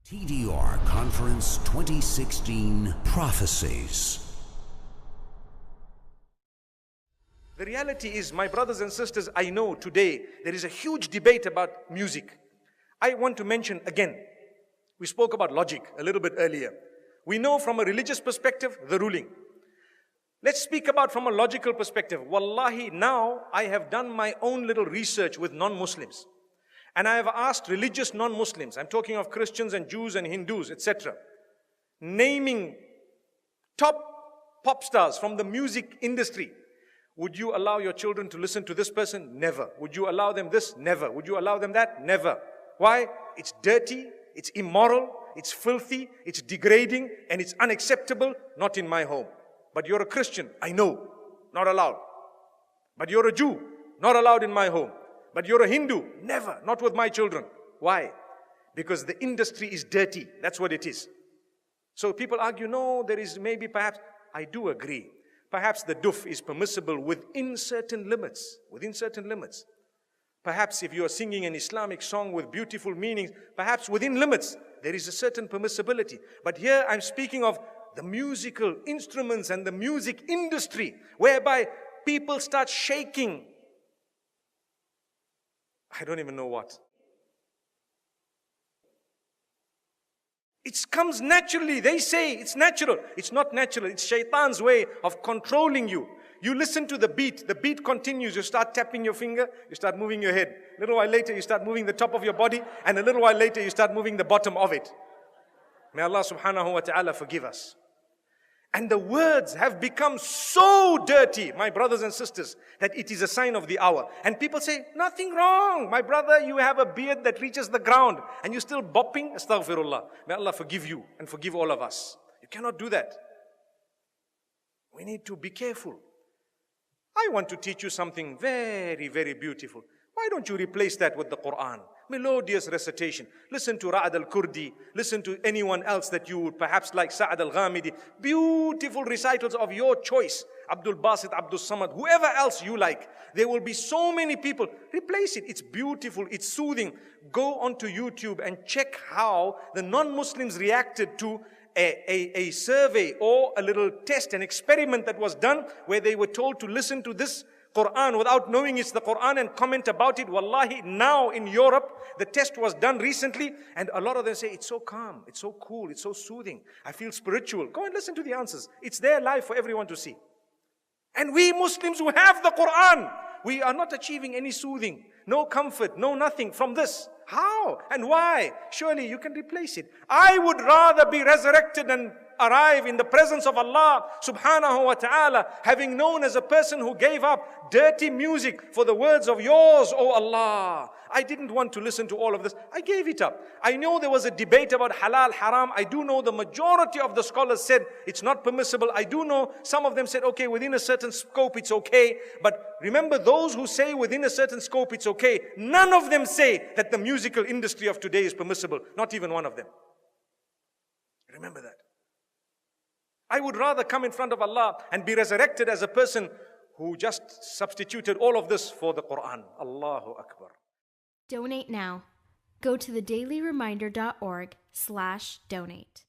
TDR Conference 2016 Prophecies. The reality is, my brothers and sisters, I know today there is a huge debate about music. I want to mention again, we spoke about logic a little bit earlier. We know from a religious perspective, the ruling. Let's speak about from a logical perspective. Wallahi, now I have done my own little research with non-Muslims. And I have asked religious non-Muslims, I'm talking of Christians and Jews and Hindus, etc., naming top pop stars from the music industry. Would you allow your children to listen to this person? Never. Would you allow them this? Never. Would you allow them that? Never. Why? It's dirty, it's immoral, it's filthy, it's degrading, and it's unacceptable. Not in my home. But you're a Christian, I know, not allowed. But you're a Jew, not allowed in my home. But you're a Hindu, never, not with my children. Why? Because the industry is dirty, that's what it is. So people argue, no, there is maybe perhaps, I do agree. Perhaps the duf is permissible within certain limits, Perhaps if you are singing an Islamic song with beautiful meanings, perhaps within limits, there is a certain permissibility. But here I'm speaking of the musical instruments and the music industry, whereby people start shaking. I don't even know what. It comes naturally. They say it's natural. It's not natural. It's shaitan's way of controlling you. You listen to the beat continues. You start tapping your finger, you start moving your head. A little while later, you start moving the top of your body, and a little while later, you start moving the bottom of it. May Allah subhanahu wa ta'ala forgive us. And the words have become so dirty, my brothers and sisters, that it is a sign of the hour. And people say, nothing wrong. My brother, you have a beard that reaches the ground and you're still bopping. Astaghfirullah. May Allah forgive you and forgive all of us. You cannot do that. We need to be careful. I want to teach you something very, very beautiful. Why don't you replace that with the Quran? Melodious recitation. Listen to Ra'ad al-Kurdi. Listen to anyone else that you would perhaps like, Sa'ad al-Ghamidi. Beautiful recitals of your choice. Abdul Basit, Abdul Samad, whoever else you like. There will be so many people. Replace it. It's beautiful. It's soothing. Go onto YouTube and check how the non-Muslims reacted to a survey or a little test, an experiment that was done where they were told to listen to this Quran without knowing it's the Quran and comment about it. Wallahi, now in Europe, the test was done recently and a lot of them say, it's so calm, it's so cool, it's so soothing. I feel spiritual. Go and listen to the answers. It's there live for everyone to see. And we Muslims who have the Quran, we are not achieving any soothing, no comfort, no nothing from this. How and why? Surely you can replace it. I would rather be resurrected and arrive in the presence of Allah subhanahu wa ta'ala, having known as a person who gave up dirty music for the words of yours, O Allah. I didn't want to listen to all of this. I gave it up. I know there was a debate about halal, haram. I do know the majority of the scholars said it's not permissible. I do know some of them said, okay, within a certain scope it's okay. But remember, those who say within a certain scope it's okay, none of them say that the musical industry of today is permissible. Not even one of them. Remember that. I would rather come in front of Allah and be resurrected as a person who just substituted all of this for the Quran. Allahu Akbar. Donate now. Go to thedailyreminder.org/donate.